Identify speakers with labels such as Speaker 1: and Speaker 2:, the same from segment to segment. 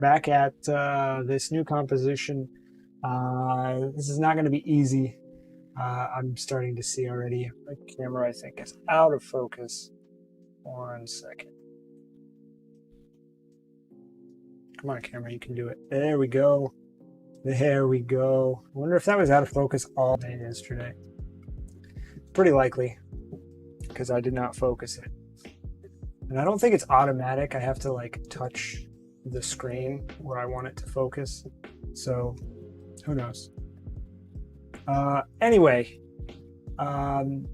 Speaker 1: back at this new composition. This is not going to be easy. I'm starting to see already. My camera, I think, is out of focus. 1 second. Come on, camera, you can do it. There we go. There we go. I wonder if that was out of focus all day yesterday. Pretty likely, because I did not focus it. And I don't think it's automatic. I have to like touch the screen where I want it to focus. So who knows? Anyway,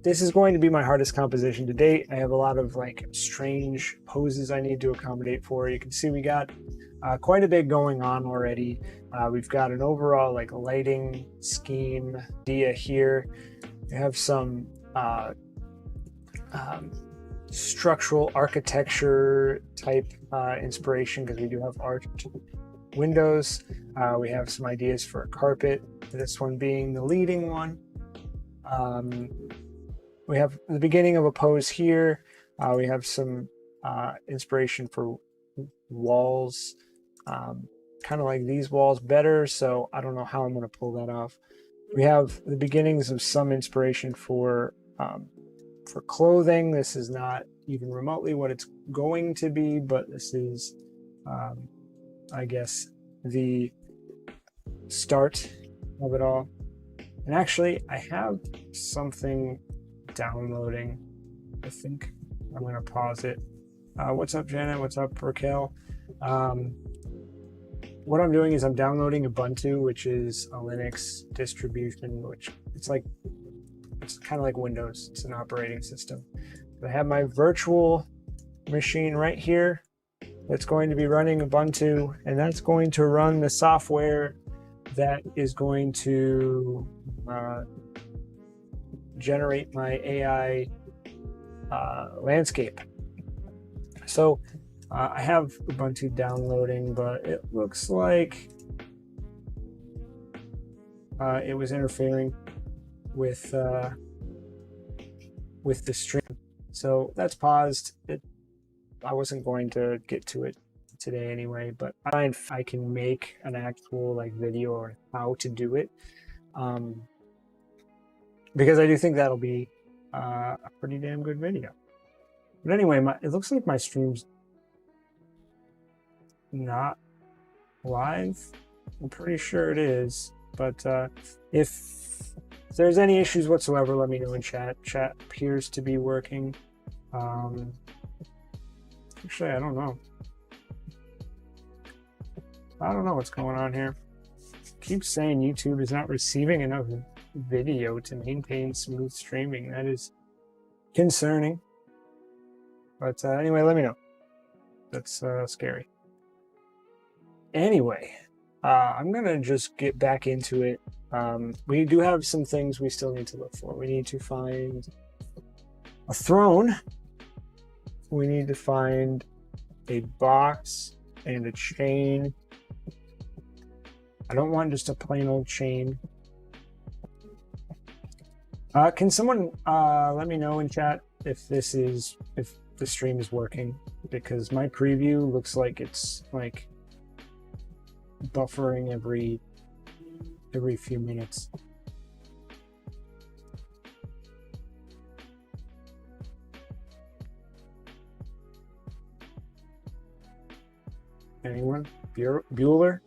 Speaker 1: this is going to be my hardest composition to date. I have a lot of like strange poses I need to accommodate for. You can see we got quite a bit going on already. We've got an overall like lighting scheme idea here. We have some structural architecture type inspiration because we do have arched windows. We have some ideas for a carpet, this one being the leading one. We have the beginning of a pose here. We have some inspiration for walls, kind of like these walls better, so I don't know how I'm going to pull that off. We have the beginnings of some inspiration for clothing. This is not even remotely what it's going to be, but this is, I guess, the start of it all. And actually, I have something downloading. I think I'm going to pause it. What's up, Janet? What's up, Raquel? What I'm doing is I'm downloading Ubuntu, which is a Linux distribution, which it's kind of like Windows. It's an operating system. I have my virtual machine right here that's going to be running Ubuntu, and that's going to run the software that is going to generate my AI landscape. So I have Ubuntu downloading, but it looks like it was interfering with the stream. So that's paused. I wasn't going to get to it today anyway, but I can make an actual like video on how to do it, because I do think that'll be a pretty damn good video. But anyway, it looks like my stream's not live. I'm pretty sure it is, but if there's any issues whatsoever, let me know in chat. Chat appears to be working. Actually, I don't know. I don't know what's going on here. Keeps saying YouTube is not receiving enough video to maintain smooth streaming. That is concerning. But anyway, let me know. That's scary. Anyway, I'm gonna just get back into it. We do have some things we still need to look for. We need to find a throne. We need to find a box and a chain. I don't want just a plain old chain. Can someone let me know in chat if the stream is working? Because my preview looks like it's like buffering every few minutes. Anyone? Bueller?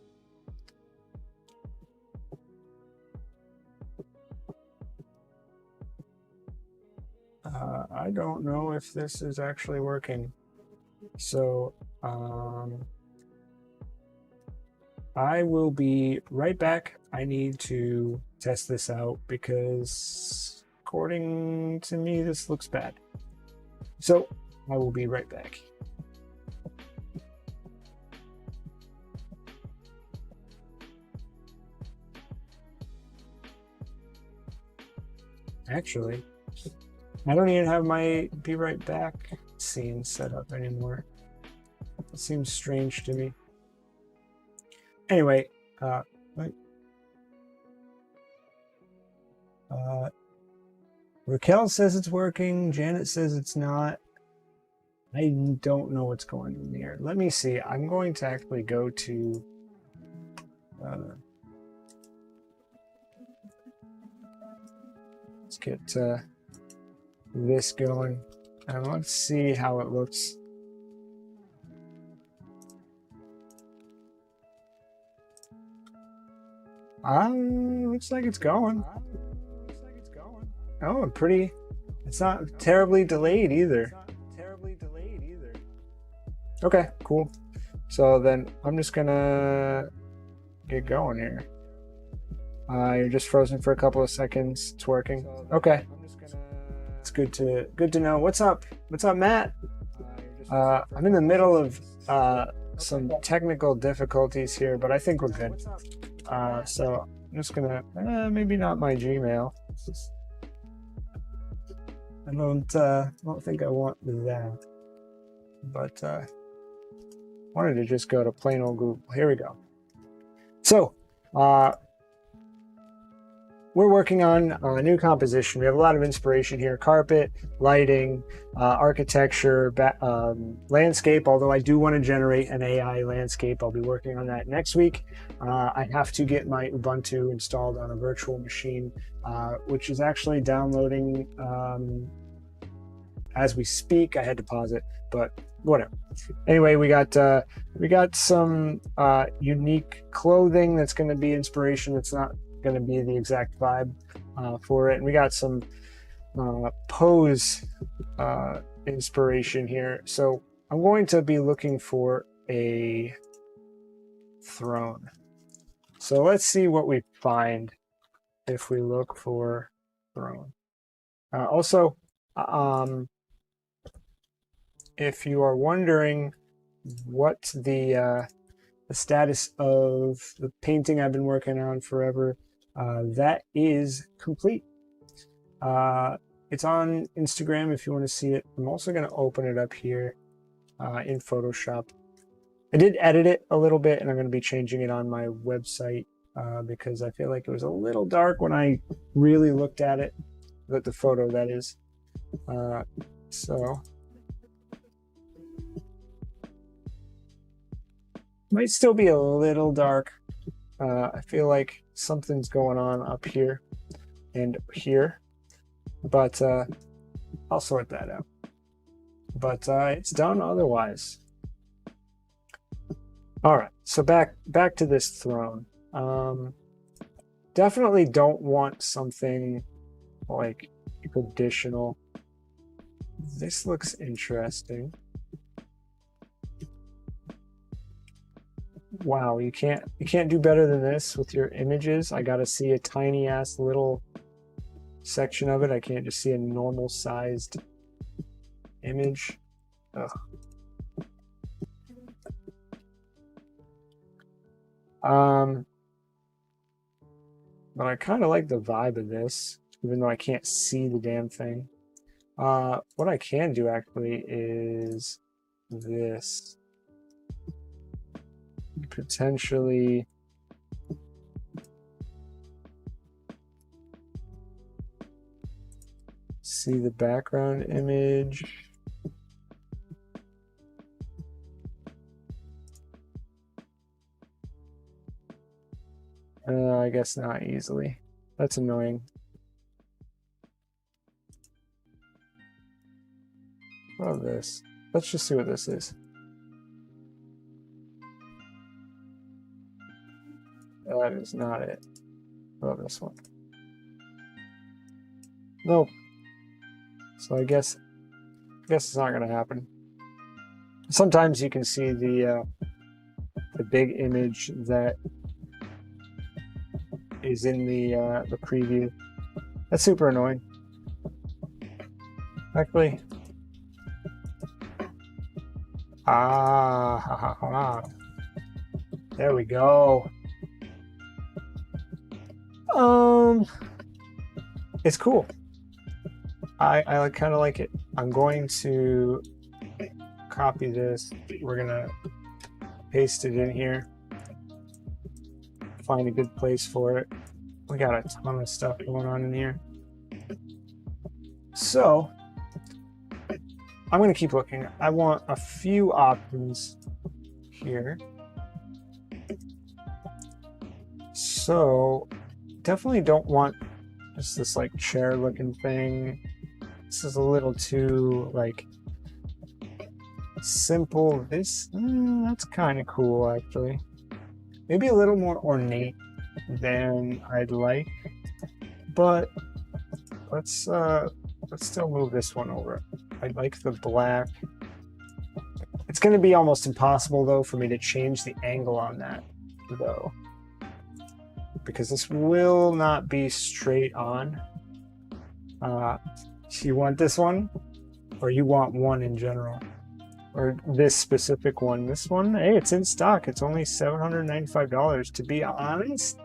Speaker 1: I don't know if this is actually working. So I will be right back. I need to test this out because according to me, this looks bad. So I will be right back. Actually, I don't even have my be right back scene set up anymore. It seems strange to me. Anyway, Raquel says it's working. Janet says it's not. I don't know what's going on here. Let me see. I'm going to actually go to let's get this going, and let's see how it looks. Looks like it's going. Oh, pretty. It's not terribly delayed either. Okay, cool. So then I'm just gonna get going here. You're just frozen for a couple of seconds. It's working. Okay. It's good to know. What's up? What's up, Matt? I'm in the middle of some technical difficulties here, but I think we're good. So I'm just gonna maybe not my Gmail. I don't think I want that, but wanted to just go to plain old Google. Here we go. So we're working on a new composition. We have a lot of inspiration here: carpet, lighting, architecture, landscape. Although I do want to generate an AI landscape, I'll be working on that next week. I have to get my Ubuntu installed on a virtual machine, which is actually downloading as we speak. I had to pause it, but whatever. Anyway, we got some unique clothing that's going to be inspiration. It's not going to be the exact vibe for it, and we got some pose inspiration here. So I'm going to be looking for a throne. So let's see what we find if we look for throne. Also, if you are wondering what the status of the painting I've been working on forever, that is complete. It's on Instagram if you want to see it. I'm also going to open it up here in Photoshop. I did edit it a little bit, and I'm going to be changing it on my website because I feel like it was a little dark when I really looked at it, the photo that is. So might still be a little dark. I feel like something's going on up here and here, but I'll sort that out. But it's done otherwise. All right, so back to this throne. Definitely don't want something like traditional. This looks interesting. Wow, you can't do better than this with your images. I gotta see a tiny ass little section of it. I can't just see a normal sized image. Ugh. But I kind of like the vibe of this, even though I can't see the damn thing. What I can do actually is this. Potentially see the background image. I guess not easily. That's annoying. What about this? Let's just see what this is. That is not it. What about this one? Nope. So I guess it's not going to happen. Sometimes you can see the big image that is in the preview. That's super annoying. Actually, there we go. It's cool. I kind of like it. I'm going to copy this. We're gonna paste it in here. Find a good place for it. We got a ton of stuff going on in here. So I'm going to keep looking. I want a few options here. So definitely don't want just this like chair looking thing. This is a little too like simple. This that's kind of cool actually. Maybe a little more ornate than I'd like, but let's still move this one over. I like the black. It's going to be almost impossible though for me to change the angle on that though, because this will not be straight on. You want this one, or you want one in general, or this specific one? This one, hey, it's in stock. It's only $795. To be honest,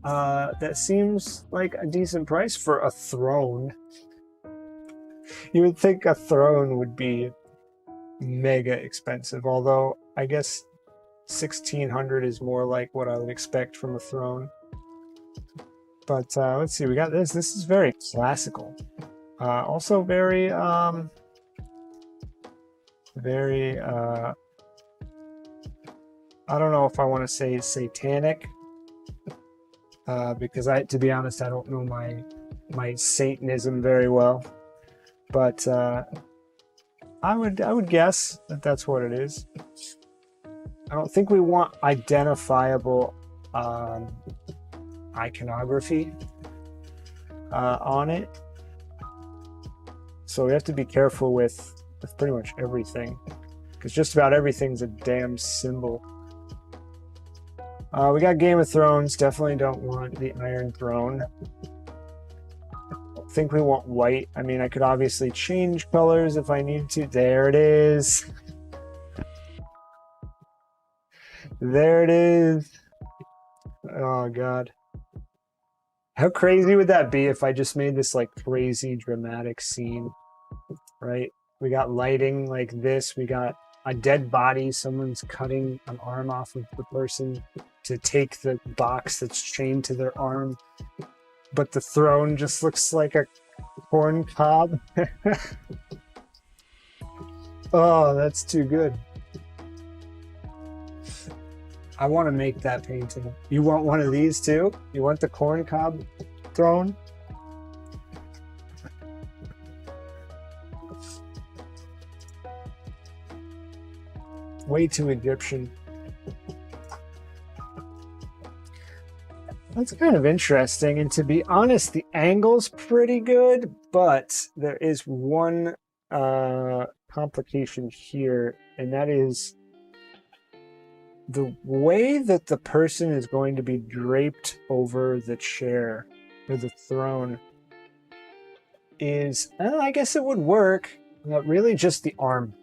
Speaker 1: that seems like a decent price for a throne. You would think a throne would be mega expensive, although I guess 1600 is more like what I would expect from a throne. But let's see, we got this. This is very classical. Also very, very, I don't know if I want to say satanic, because to be honest, I don't know my Satanism very well. But I would guess that that's what it is. I don't think we want identifiable iconography on it, so we have to be careful with pretty much everything, because just about everything's a damn symbol. We got Game of Thrones. Definitely don't want the Iron Throne. I think we want white. I mean, I could obviously change colors if I need to. There it is. There it is. Oh god. How crazy would that be if I just made this like crazy dramatic scene, right? We got lighting like this. We got a dead body. Someone's cutting an arm off of the person to take the box that's chained to their arm. But the throne just looks like a corn cob. Oh, that's too good. I want to make that painting. You want one of these too? You want the corn cob throne? Way too Egyptian. That's kind of interesting, and to be honest, the angle's pretty good, but there is one complication here, and that is the way that the person is going to be draped over the chair or the throne is, I guess it would work, really just the arm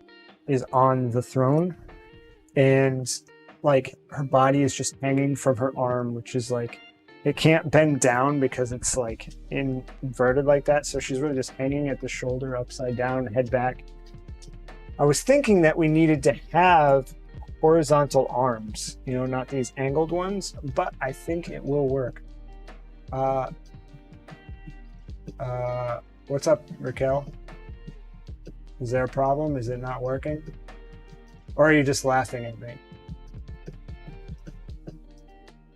Speaker 1: is on the throne, and like her body is just hanging from her arm, which is like, it can't bend down because it's like inverted like that. So she's really just hanging at the shoulder, upside down, head back. I was thinking that we needed to have horizontal arms, you know, not these angled ones, but I think it will work. What's up, Raquel? Is there a problem? Is it not working? Or are you just laughing at me?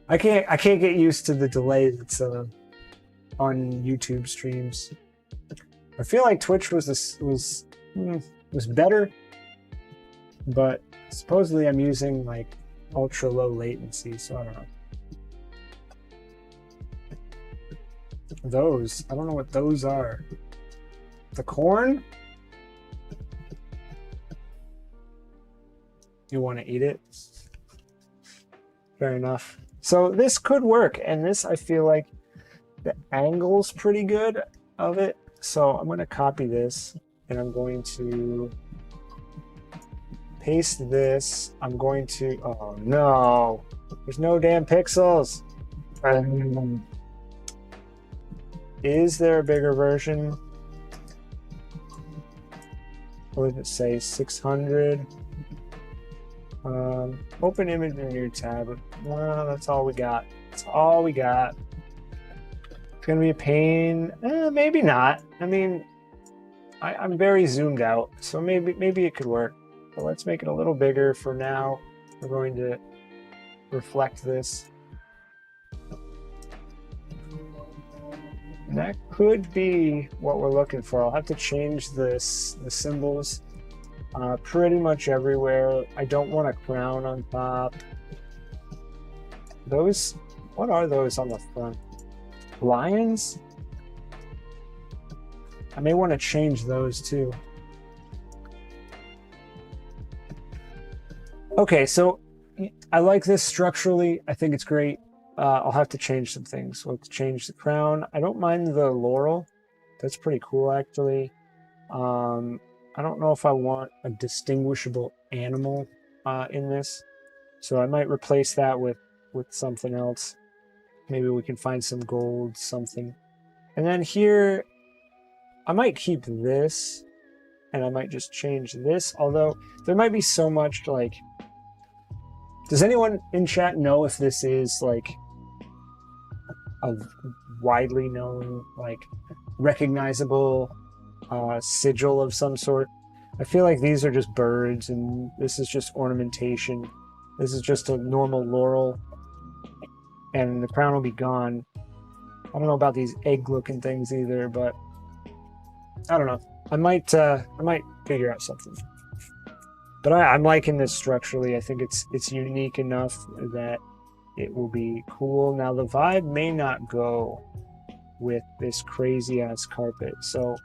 Speaker 1: I can't get used to the delay that's on YouTube streams. I feel like Twitch was better, but supposedly I'm using like ultra low latency, so I don't know. Those, I don't know what those are. The corn? You want to eat it? Fair enough. So this could work, and this, I feel like the angle's pretty good of it. So I'm going to copy this, and I'm going to paste this. I'm going to, oh no, there's no damn pixels. Is there a bigger version? What does it say? 600. Open image in new tab. Well, that's all we got. That's all we got. It's gonna be a pain. Maybe not. I mean, I'm very zoomed out, so maybe it could work. But let's make it a little bigger for now. We're going to reflect this. And that could be what we're looking for. I'll have to change the symbols pretty much everywhere. I don't want a crown on top. Those, what are those on the front? Lions? I may want to change those too. Okay, so I like this structurally. I think it's great. I'll have to change some things. Let's change the crown. I don't mind the laurel. That's pretty cool, actually. I don't know if I want a distinguishable animal in this. So I might replace that with something else. Maybe we can find some gold, something. And then here, I might keep this, and I might just change this. Although, there might be so much, like... Does anyone in chat know if this is, like, a widely known, like, recognizable sigil of some sort? I feel like these are just birds, and this is just ornamentation. This is just a normal laurel, and the crown will be gone. I don't know about these egg-looking things either, but I don't know. I might figure out something. But I'm liking this structurally. I think it's unique enough that it will be cool. Now the vibe may not go with this crazy ass carpet, so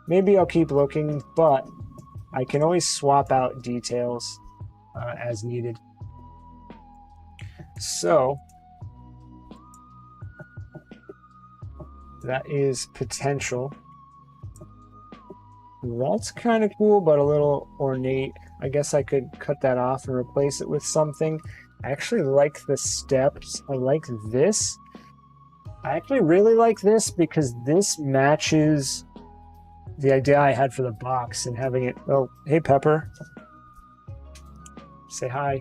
Speaker 1: maybe I'll keep looking, but I can always swap out details as needed. So that is potential. That's kind of cool, but a little ornate. I guess I could cut that off and replace it with something. I actually like the steps. I like this. I actually really like this because this matches the idea I had for the box and having it... Oh, hey, Pepper. Say hi.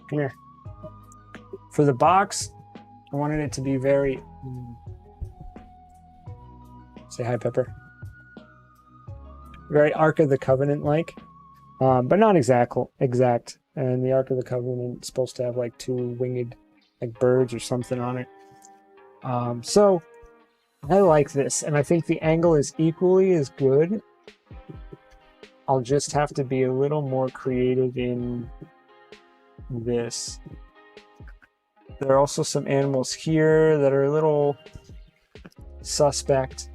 Speaker 1: Come here. For the box, I wanted it to be very... Say hi, Pepper. Very Ark of the Covenant-like. But not exact. And the Ark of the Covenant is supposed to have like two winged like birds or something on it. So I like this, and I think the angle is equally as good. I'll just have to be a little more creative in this. There are also some animals here that are a little suspect,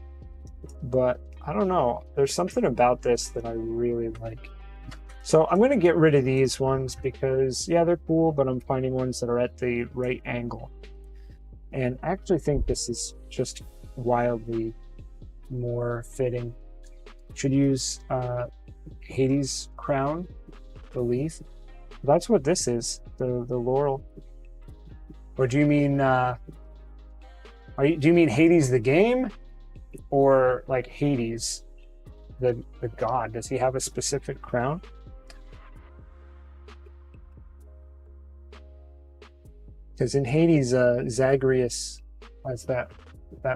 Speaker 1: but I don't know. There's something about this that I really like. So I'm going to get rid of these ones because, yeah, they're cool, but I'm finding ones that are at the right angle. And I actually think this is just wildly more fitting. Should use Hades' crown, the leaf. That's what this is, the laurel. Or do you mean do you mean Hades the game, or like Hades the god? Does he have a specific crown? Because in Hades, Zagreus has that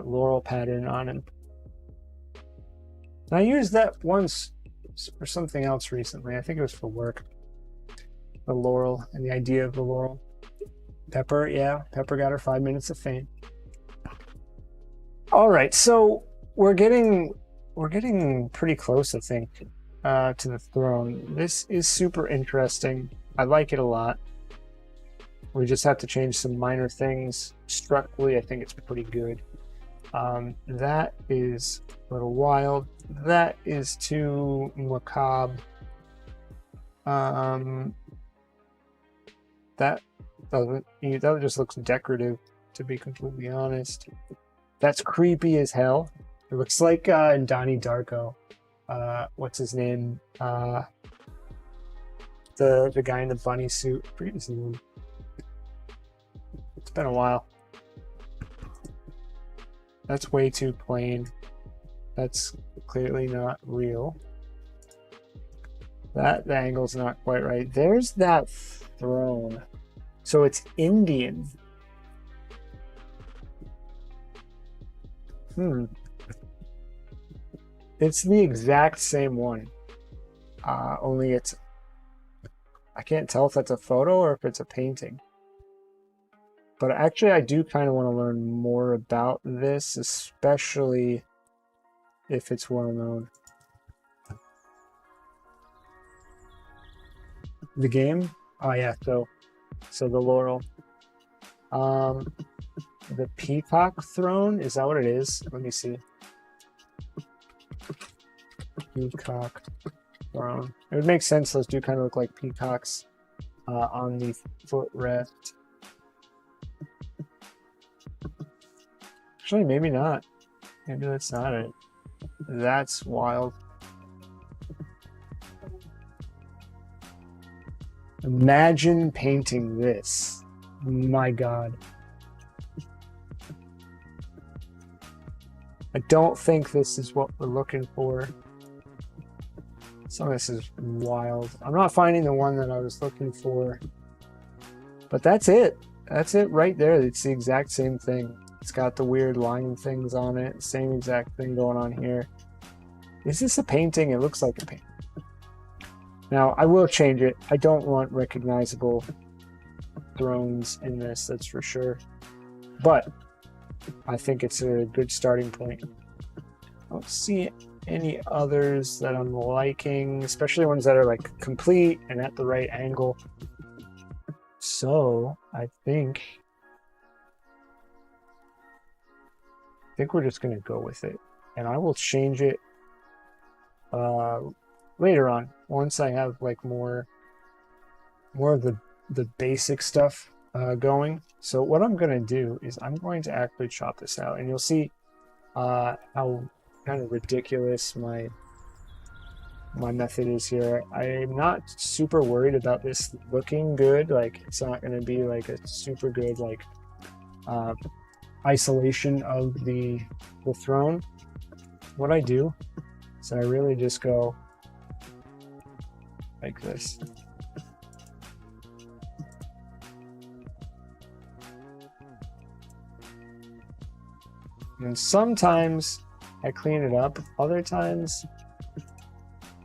Speaker 1: laurel pattern on him. And I used that once for something else recently. I think it was for work. The laurel and the idea of the laurel. Pepper, yeah, Pepper got her 5 minutes of fame. All right, so we're getting pretty close, I think, to the throne. This is super interesting. I like it a lot. We just have to change some minor things. Structurally, I think it's pretty good. That is a little wild. That is too macabre. That just looks decorative, to be completely honest. That's creepy as hell. It looks like in Donnie Darko. What's his name? The guy in the bunny suit. I forget his name. It's been a while. That's way too plain. That's clearly not real. The angle's not quite right. There's that throne. So it's Indian. It's the exact same one. Only I can't tell if that's a photo or if it's a painting. But actually, I do kind of want to learn more about this, especially if it's well known. The game? Oh yeah, so the laurel. The peacock throne, is that what it is? Let me see. Peacock throne. It would make sense, those do kind of look like peacocks on the footrest. Actually, maybe not. Maybe that's not it. That's wild. Imagine painting this. My God. I don't think this is what we're looking for. Some of this is wild. I'm not finding the one that I was looking for. But that's it. That's it right there. It's the exact same thing. It's got the weird line things on it. Same exact thing going on here. Is this a painting? It looks like a painting. Now, I will change it. I don't want recognizable thrones in this, that's for sure. But I think it's a good starting point. I don't see any others that I'm liking, especially ones that are like complete and at the right angle. So I think we're just going to go with it. And I will change it later on, once I have like more of the basic stuff going. So what I'm going to do is I'm going to actually chop this out, and you'll see how kind of ridiculous my method is here. I'm not super worried about this looking good. Like, it's not going to be like a super good like isolation of the throne. What I do is I really just go like this. And sometimes I clean it up, other times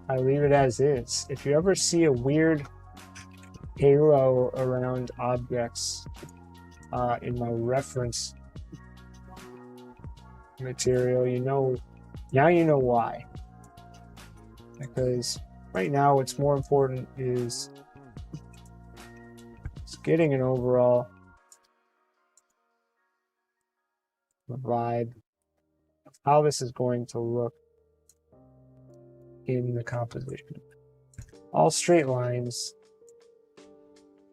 Speaker 1: I leave it as is. If you ever see a weird halo around objects in my reference material, now you know why. Because right now what's more important is getting an overall vibe of how this is going to look in the composition. All straight lines,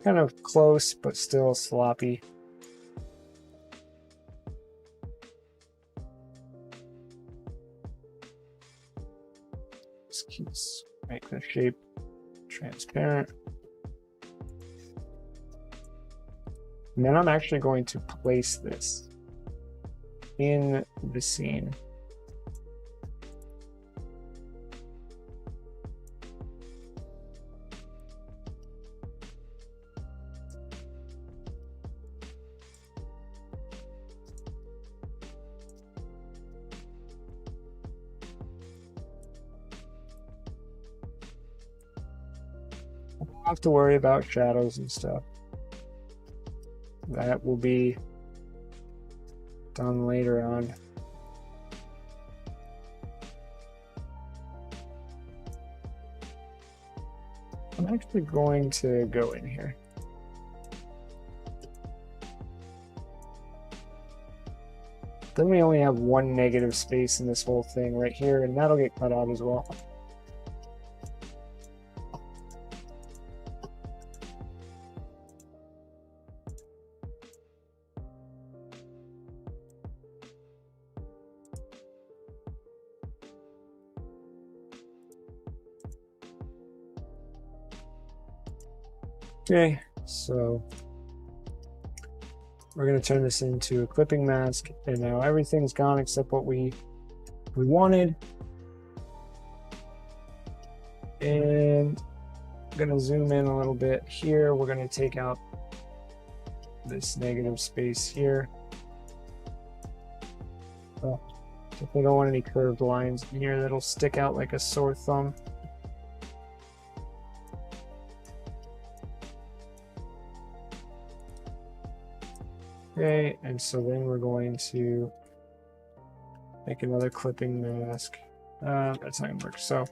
Speaker 1: kind of close but still sloppy. Just make the shape transparent. And then I'm actually going to place this in the scene. I don't have to worry about shadows and stuff. That will be done later on. I'm actually going to go in here. Then we only have one negative space in this whole thing right here, and that'll get cut out as well. Okay, so we're going to turn this into a clipping mask, and now everything's gone except what we wanted. And I'm going to zoom in a little bit here. We're going to take out this negative space here. Oh, If we don't want any curved lines in here that'll stick out like a sore thumb. Okay, and so then we're going to make another clipping mask. That's not gonna work. So,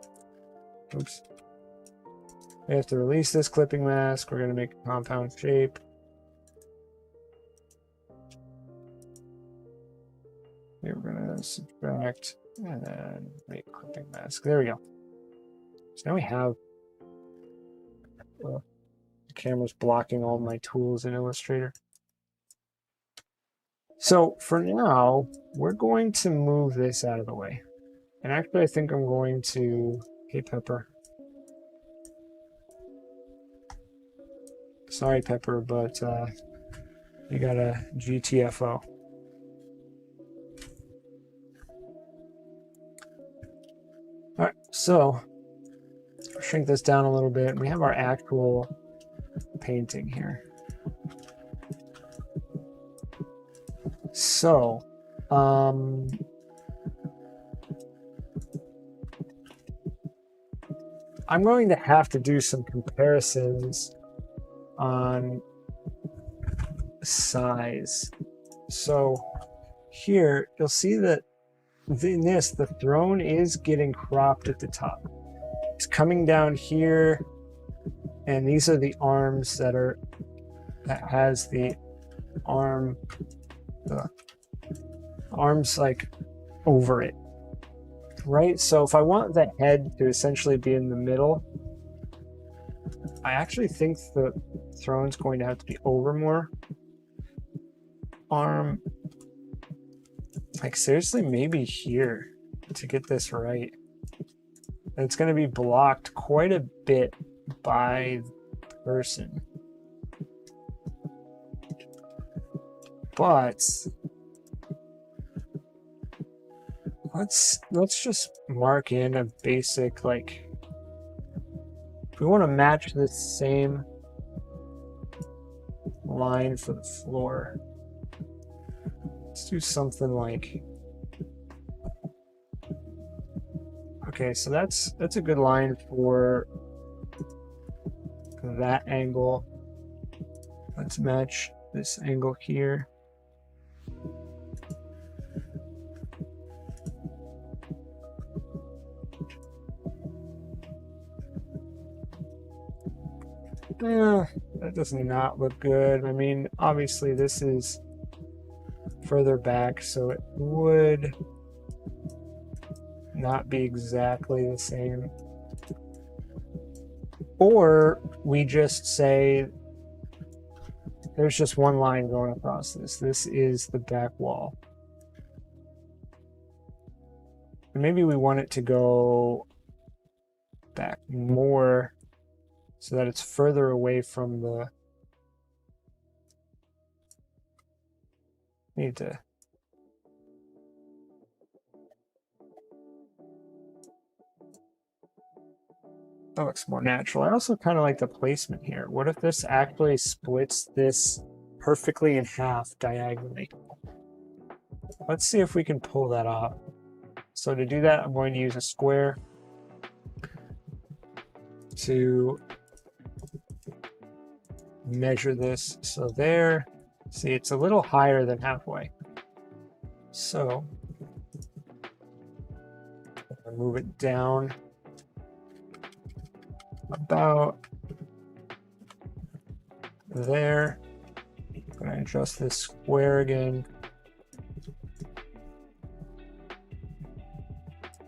Speaker 1: oops. We have to release this clipping mask. We're gonna make a compound shape. Okay, we're gonna subtract and then make clipping mask. There we go. So now we have the camera's blocking all my tools in Illustrator. So for now, we're going to move this out of the way. And actually, I think I'm going to, hey, Pepper. Sorry, Pepper, but you got a GTFO. All right, so shrink this down a little bit. We have our actual painting here. So, I'm going to have to do some comparisons on size. So here, you'll see that in this, the throne is getting cropped at the top. It's coming down here, and these are the arms that has the arms like over it, right? So if I want the head to essentially be in the middle, I actually think the throne's going to have to be over more. Arm, like seriously, maybe here to get this right. And it's going to be blocked quite a bit by the person. But let's just mark in a basic, like, if we want to match the same line for the floor, let's do something like, okay, so that's a good line for that angle. Let's match this angle here. That does not look good. I mean, obviously this is further back, so it would not be exactly the same. Or we just say there's just one line going across this. This is the back wall. And maybe we want it to go back more so that it's further away from the... Need to... That looks more natural. I also kind of like the placement here. What if this actually splits this perfectly in half diagonally? Let's see if we can pull that off. So to do that, I'm going to use a square to measure this. So there, see, it's a little higher than halfway. So I'll move it down about there. I'm going to adjust this square again.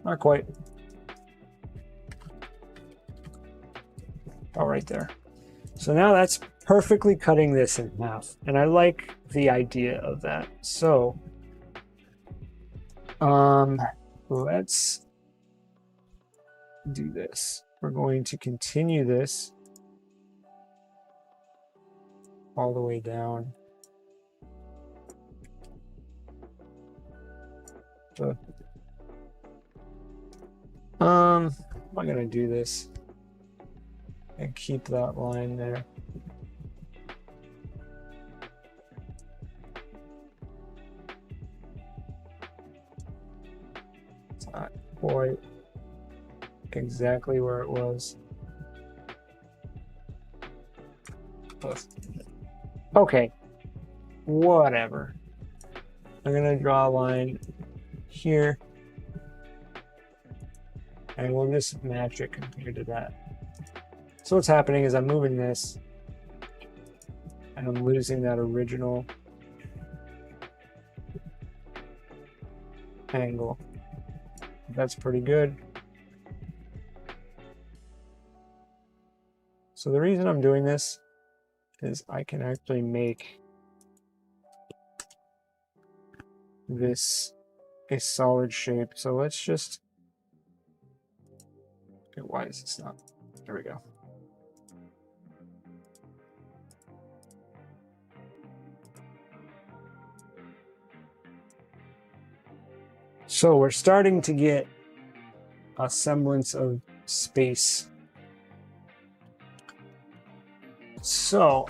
Speaker 1: Not quite. Oh, right there. So now that's perfectly cutting this in half. And I like the idea of that. So let's do this. We're going to continue this all the way down. So, I'm going to do this and keep that line there. Not quite exactly where it was. Okay, whatever. I'm gonna draw a line here, and we'll just match it compared to that. So what's happening is I'm moving this, and I'm losing that original angle. That's pretty good. So the reason I'm doing this is I can actually make this a solid shape. So let's just, okay, why is this not? There we go. So we're starting to get a semblance of space. So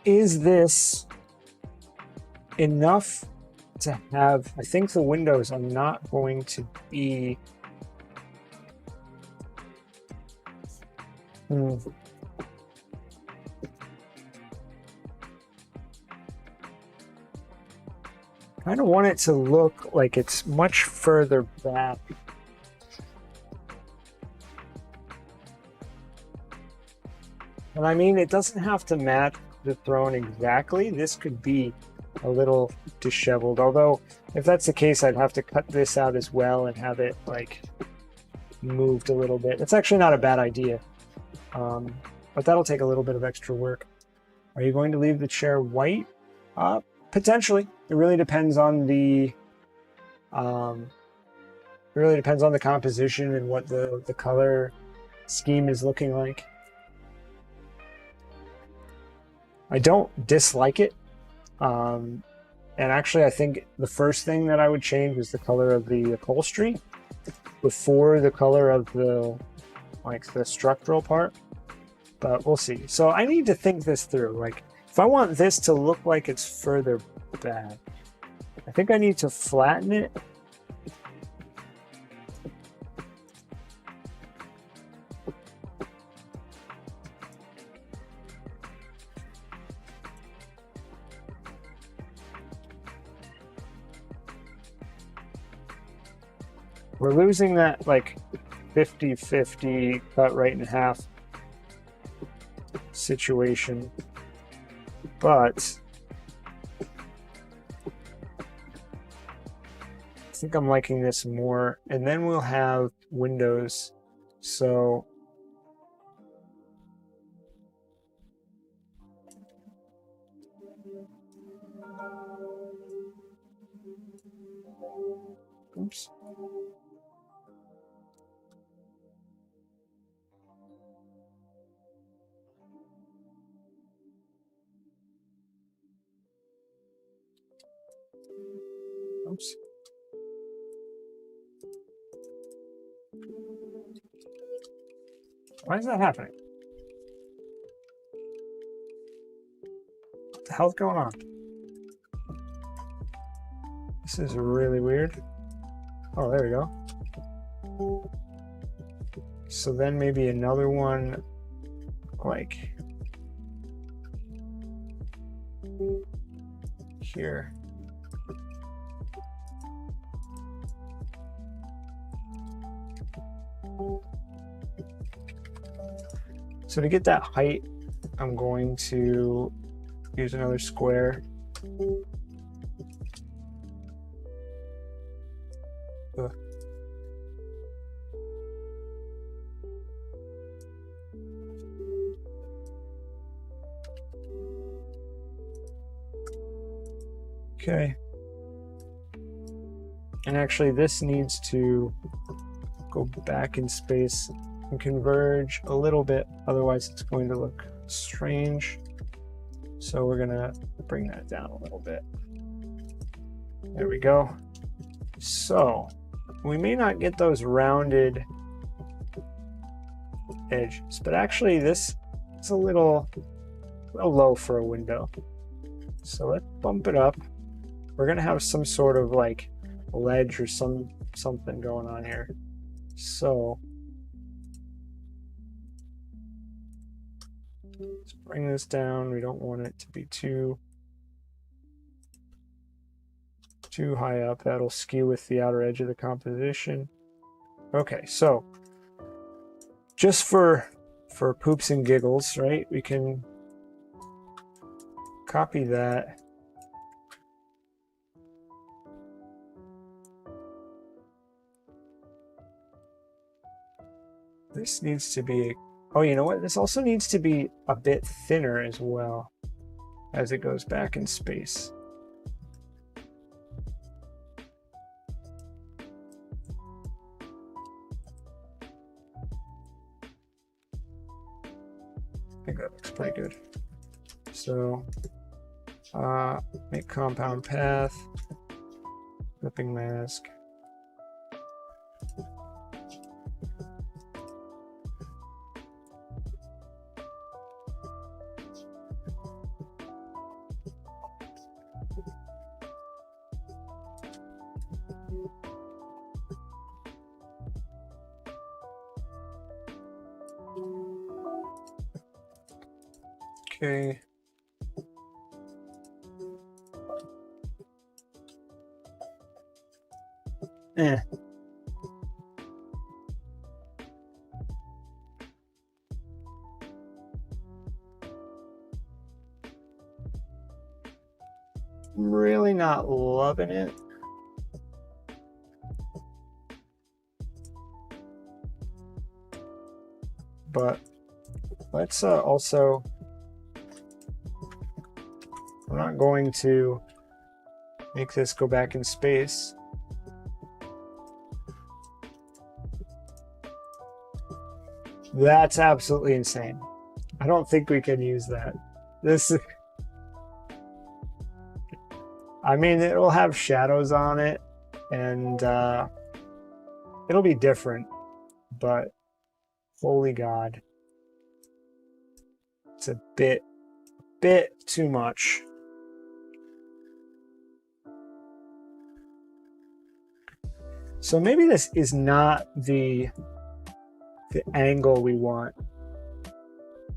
Speaker 1: is this enough to have, I think the windows are not going to be, I don't want it to look like it's much further back. And I mean, it doesn't have to match the throne exactly. This could be a little disheveled. Although, if that's the case, I'd have to cut this out as well and have it like moved a little bit. It's actually not a bad idea. But that'll take a little bit of extra work. Are you going to leave the chair white? Potentially. It really depends on the composition and what the color scheme is looking like. I don't dislike it. And actually, I think the first thing that I would change is the color of the upholstery before the color of the structural part. But we'll see. So I need to think this through. Like, if I want this to look like it's further back, I think I need to flatten it. We're losing that like 50-50 cut right in half situation, but I think I'm liking this more. And then we'll have windows. So oops. Oops. Why is that happening? What the hell's going on? This is really weird. Oh, there we go. So then maybe another one like here. So to get that height, I'm going to use another square. Okay. And actually this needs to go back in space and converge a little bit, otherwise it's going to look strange. So we're gonna bring that down a little bit. There we go. So we may not get those rounded edges, but actually this is a little low for a window. So let's bump it up. We're gonna have some sort of like ledge or something going on here. So let's bring this down. We don't want it to be too high up. That'll skew with the outer edge of the composition. Okay, so just for poops and giggles, right? We can copy that. This needs to be, oh, you know what? This also needs to be a bit thinner as well as it goes back in space. I think that looks pretty good. So make compound path, clipping mask. Okay. I'm really not loving it. But let's also, I'm not going to make this go back in space. That's absolutely insane. I don't think we can use that. This, I mean, it'll have shadows on it and it'll be different, but holy God, it's a bit too much. So maybe this is not the angle we want.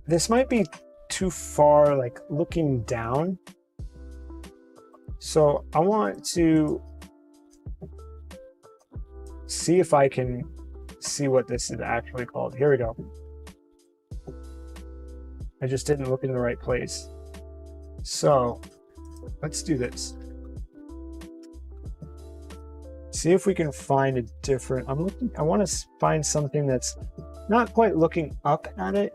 Speaker 1: This might be too far, like looking down. So I want to see if I can see what this is actually called. Here we go. I just didn't look in the right place. So let's do this. See if we can find a different, I want to find something that's not quite looking up at it.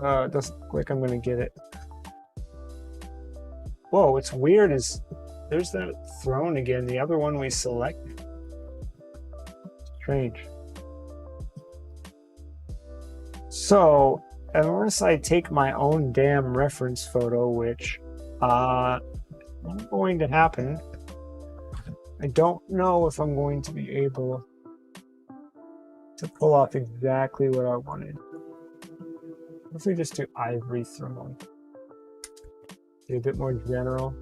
Speaker 1: It doesn't look like I'm going to get it. Whoa, what's weird is there's that throne again, the other one we selected. Strange. So, unless I take my own damn reference photo, which not going to happen, I don't know if I'm going to be able to pull off exactly what I wanted. If we just do ivory throne, be a bit more general.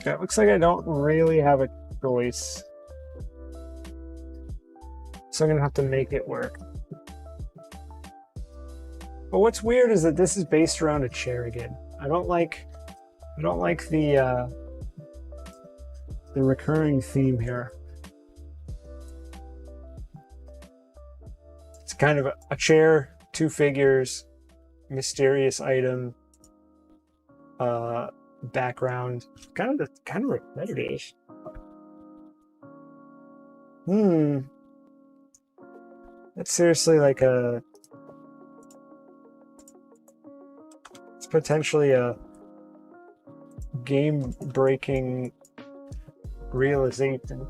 Speaker 1: Yeah, it looks like I don't really have a choice. So I'm gonna have to make it work. But what's weird is that this is based around a chair again. I don't like the recurring theme here. It's kind of a chair, two figures, mysterious item, background, kind of repetitive. That's seriously like it's potentially a game-breaking realization.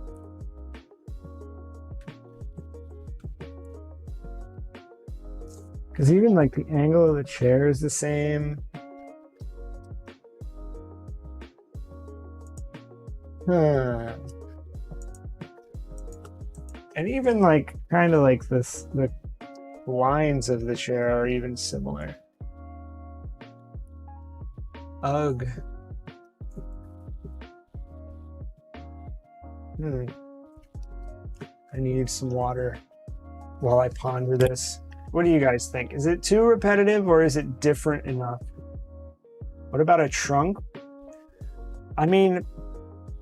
Speaker 1: Because even like the angle of the chair is the same. And even like kind of like this, the lines of the chair are even similar. Ugh. I need some water while I ponder this. What do you guys think? Is it too repetitive or is it different enough? What about a trunk? I mean,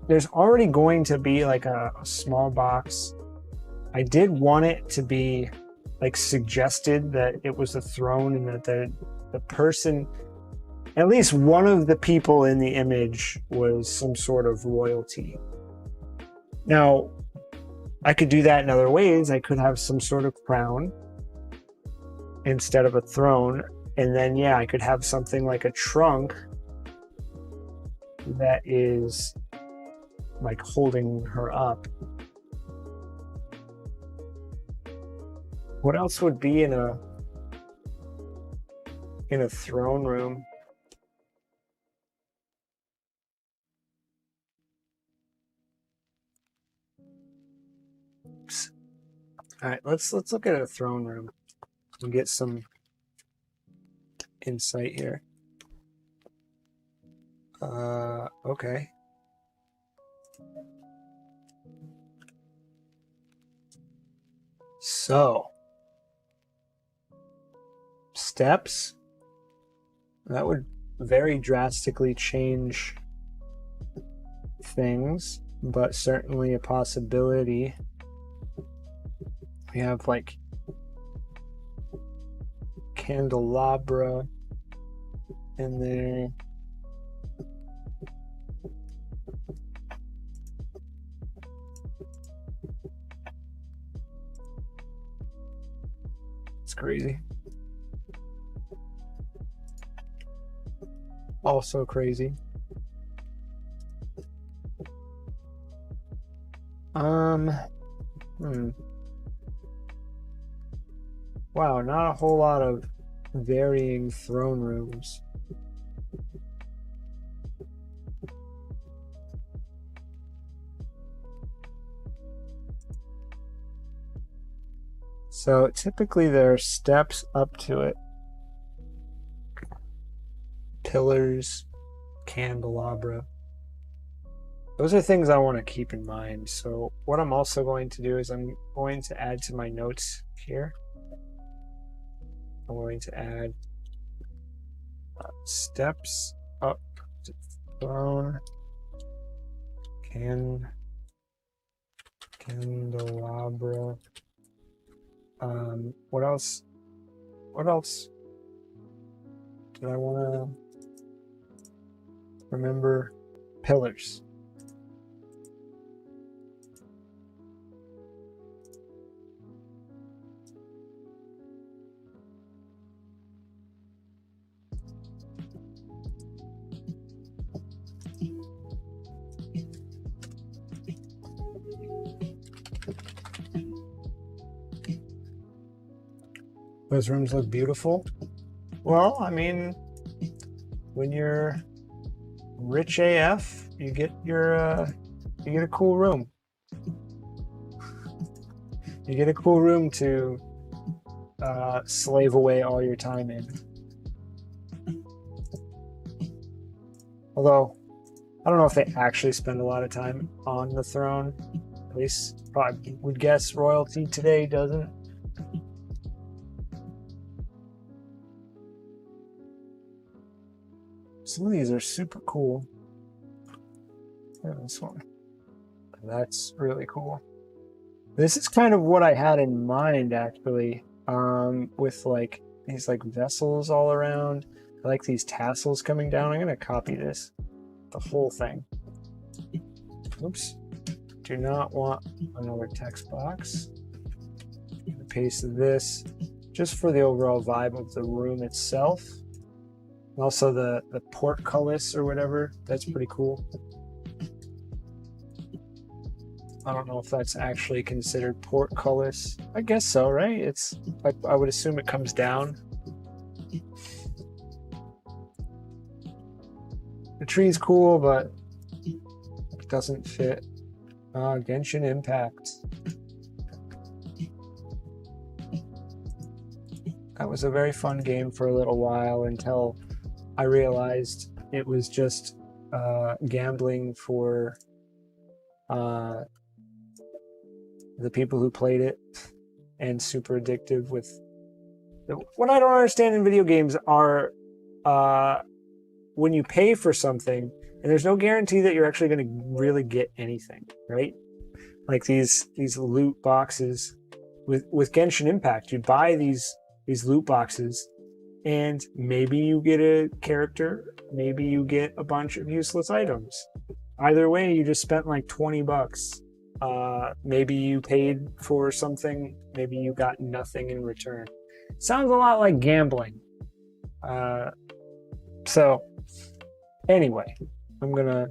Speaker 1: there's already going to be like a small box. I did want it to be like suggested that it was a throne and that the person, at least one of the people in the image, was some sort of royalty. Now, I could do that in other ways. I could have some sort of crown instead of a throne. And then, yeah, I could have something like a trunk that is like holding her up. What else would be in a throne room? Oops. All right, let's look at a throne room and get some insight here. Okay. So, steps. That would very drastically change things, but certainly a possibility. We have like candelabra in there. It's crazy. Also crazy. Wow, not a whole lot of varying throne rooms. So typically there are steps up to it. Pillars, candelabra. Those are things I want to keep in mind. So what I'm also going to do is I'm going to add to my notes here. I'm going to add steps up to throne, candelabra. What else? What else did I want to remember? Pillars. Those rooms look beautiful. Well, I mean, when you're rich AF, you get a cool room. You get a cool room to slave away all your time in. Although, I don't know if they actually spend a lot of time on the throne. At least, probably would guess royalty today doesn't. Some of these are super cool. Yeah, this one. That's really cool. This is kind of what I had in mind, actually, with like these like vessels all around. I like these tassels coming down. I'm gonna copy this, the whole thing. Oops. Do not want another text box. I'm gonna paste this just for the overall vibe of the room itself. And also the portcullis or whatever, that's pretty cool. I don't know if that's actually considered portcullis. I guess so, right? It's like, I would assume it comes down. The tree's cool, but it doesn't fit. Genshin Impact. That was a very fun game for a little while until I realized it was just gambling for the people who played it, and super addictive. With what I don't understand in video games are when you pay for something and there's no guarantee that you're actually going to really get anything, right? Like these loot boxes with Genshin Impact, you buy these loot boxes and maybe you get a character, maybe you get a bunch of useless items. Either way, you just spent like $20. Maybe you paid for something, maybe you got nothing in return. Sounds a lot like gambling. So anyway, I'm gonna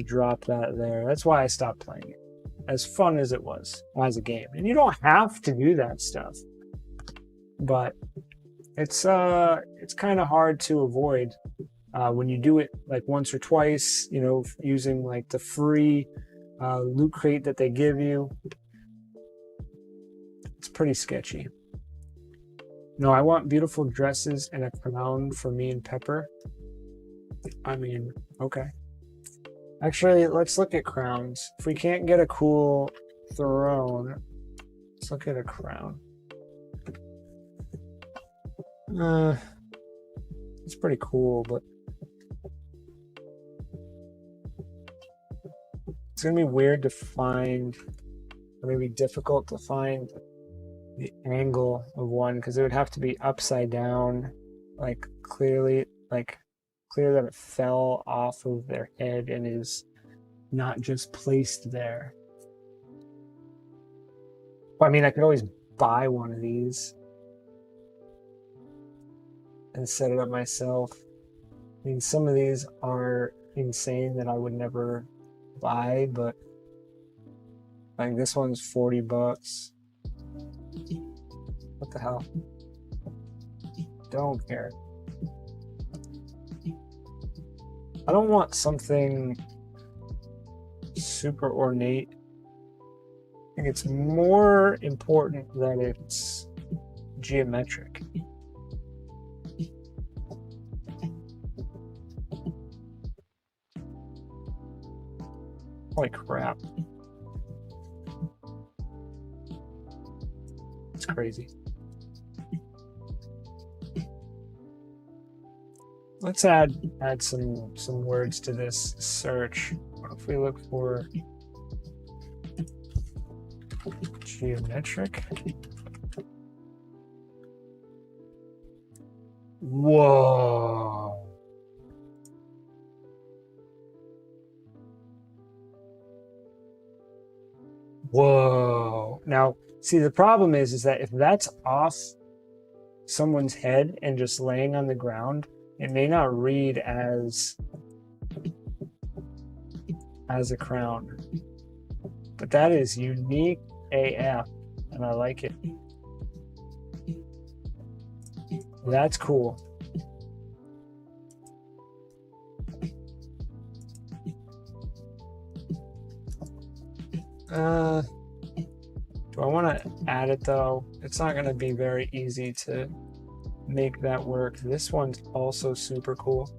Speaker 1: drop that there. That's why I stopped playing it. As fun as it was as a game, and you don't have to do that stuff, but it's kind of hard to avoid when you do it like once or twice. You know, using like the free loot crate that they give you. It's pretty sketchy. No, I want beautiful dresses and a crown for me and Pepper. I mean, okay. Actually, let's look at crowns. If we can't get a cool throne, let's look at a crown. It's pretty cool, but it's gonna be weird to find, or maybe difficult to find the angle of one, because it would have to be upside down, like clear that it fell off of their head and is not just placed there. Well, I mean, I could always buy one of these and set it up myself. I mean, some of these are insane that I would never buy, but like this one's $40. What the hell? Don't care. I don't want something super ornate. I think it's more important that it's geometric. Holy crap. It's crazy. Let's add some words to this search. What if we look for geometric? Whoa. Whoa. Now, see, the problem is that if that's off someone's head and just laying on the ground, it may not read as a crown. But that is unique AF, and I like it. That's cool. Do I want to add it though? It's not going to be very easy to make that work. This one's also super cool.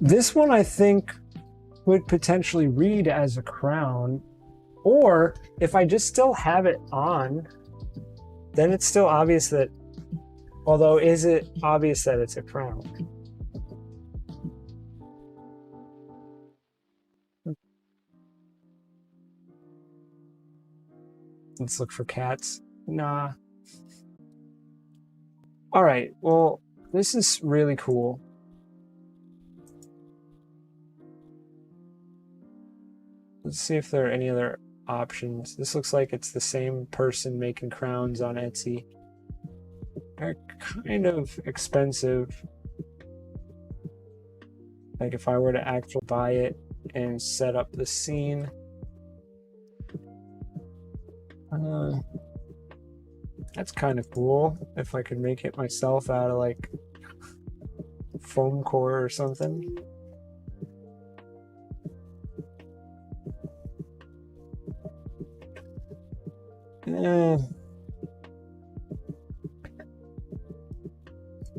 Speaker 1: This one I think would potentially read as a crown, or if I just still have it on, then it's still obvious that, although is it obvious that it's a crown? Let's look for cats. Nah. All right, well, this is really cool. Let's see if there are any other options. This looks like it's the same person making crowns on Etsy. They're kind of expensive. Like if I were to actually buy it and set up the scene. That's kind of cool. If I could make it myself out of like foam core or something.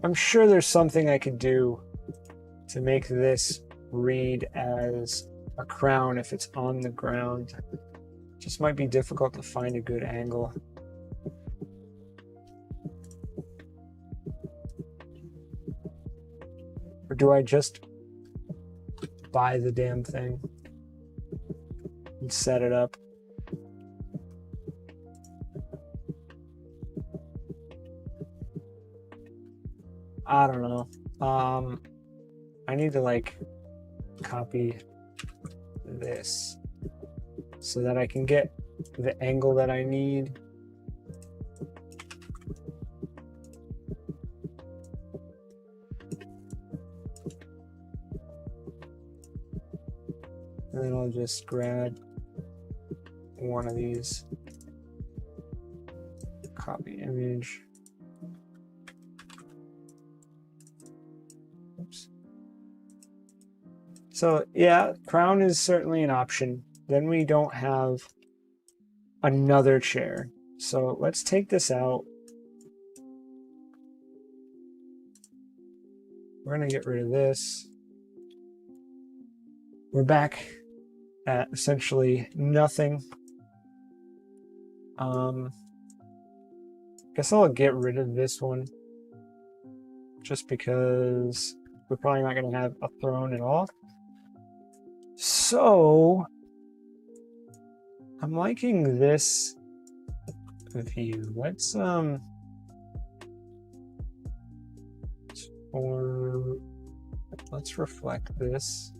Speaker 1: I'm sure there's something I could do to make this read as a crown if it's on the ground. Just might be difficult to find a good angle. Or do I just buy the damn thing and set it up? I don't know. I need to like copy this so that I can get the angle that I need. And then I'll just grab one of these, copy image. Oops. So yeah, crown is certainly an option. Then we don't have another chair. So let's take this out. We're gonna get rid of this. We're back at essentially nothing. Guess I'll get rid of this one just because we're probably not gonna have a throne at all. So I'm liking this view. Let's let's reflect this.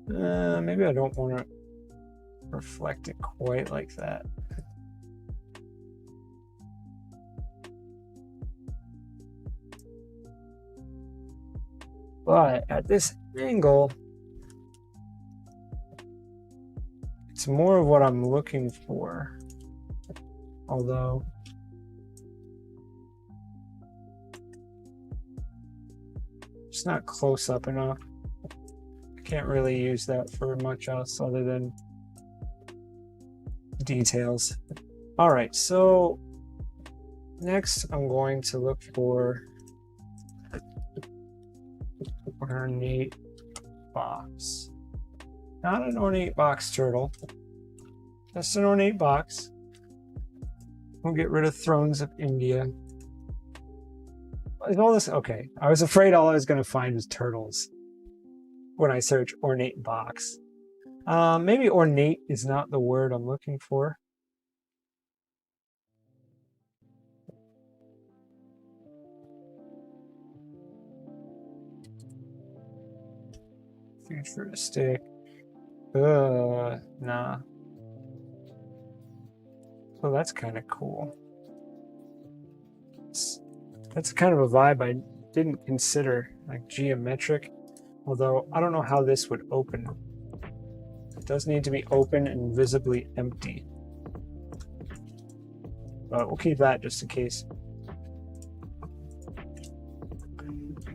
Speaker 1: Maybe I don't want to reflect it quite like that. But at this angle, it's more of what I'm looking for. Although it's not close up enough. I can't really use that for much else other than details. All right, so next I'm going to look for ornate box. Not an ornate box turtle, just an ornate box. We'll get rid of thrones of India. Is all this okay? I was afraid all I was going to find was turtles when I search ornate box. Maybe ornate is not the word I'm looking for. Futuristic. Nah. So that's kind of cool. That's kind of a vibe I didn't consider, like geometric. Although I don't know how this would open. It does need to be open and visibly empty. But we'll keep that just in case.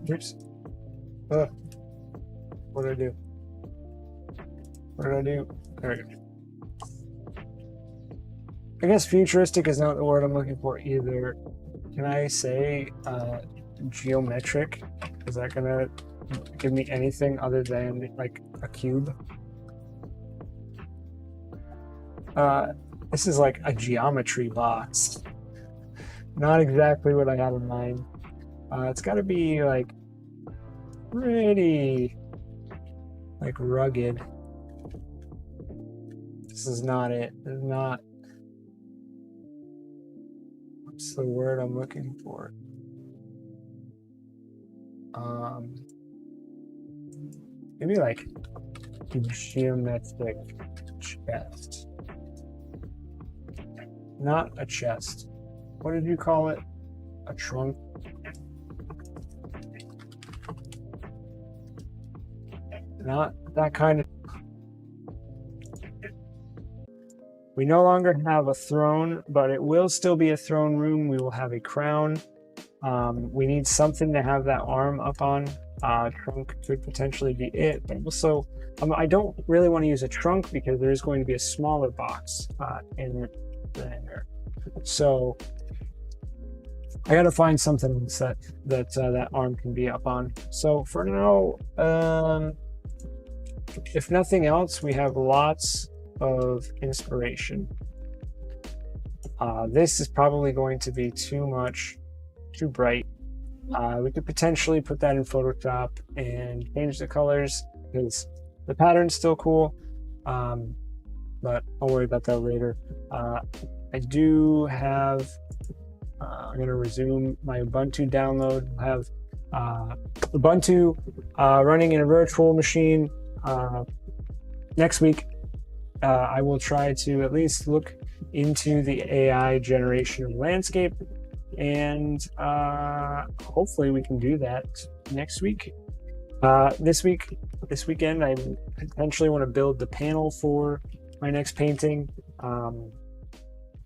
Speaker 1: Oops. What did I do? What did I do? There we go. I guess futuristic is not the word I'm looking for either. Can I say geometric? Is that gonna give me anything other than like a cube? This is like a geometry box. Not exactly what I had in mind. It's got to be like pretty like rugged. This is not it. This is not. What's the word I'm looking for? Maybe like geometric chest. Not a chest. What did you call it? A trunk? Not that kind of. We no longer have a throne, but it will still be a throne room. We will have a crown. We need something to have that arm up on. Trunk could potentially be it, but also I don't really want to use a trunk because there is going to be a smaller box in there. So I got to find something that arm can be up on. So for now, if nothing else, we have lots of inspiration. This is probably going to be too bright. We could potentially put that in Photoshop and change the colors because the pattern's still cool, but I'll worry about that later. I do have, I'm going to resume my Ubuntu download. I have Ubuntu running in a virtual machine. Next week, I will try to at least look into the AI generation of landscape, and hopefully we can do that next week. This weekend, I potentially want to build the panel for my next painting.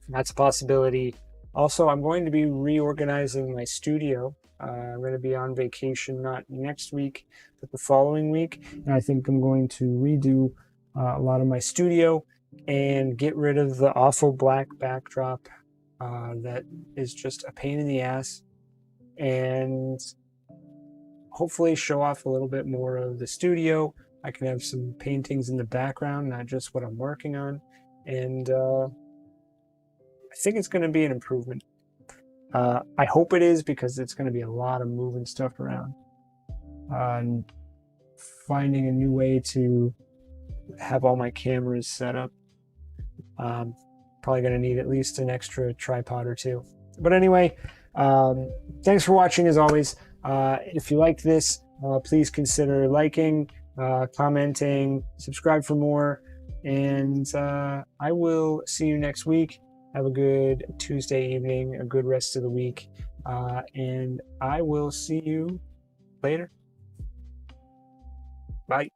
Speaker 1: That's a possibility. Also, I'm going to be reorganizing my studio. I'm going to be on vacation, not next week, but the following week. And I think I'm going to redo a lot of my studio and get rid of the awful black backdrop that is just a pain in the ass, and hopefully show off a little bit more of the studio. I can have some paintings in the background, not just what I'm working on. And I think it's going to be an improvement. I hope it is, because it's going to be a lot of moving stuff around. And finding a new way to have all my cameras set up. Probably going to need at least an extra tripod or two. But anyway, thanks for watching as always. If you liked this, please consider liking, commenting, subscribe for more, and I will see you next week. Have a good Tuesday evening, a good rest of the week, and I will see you later. Bye.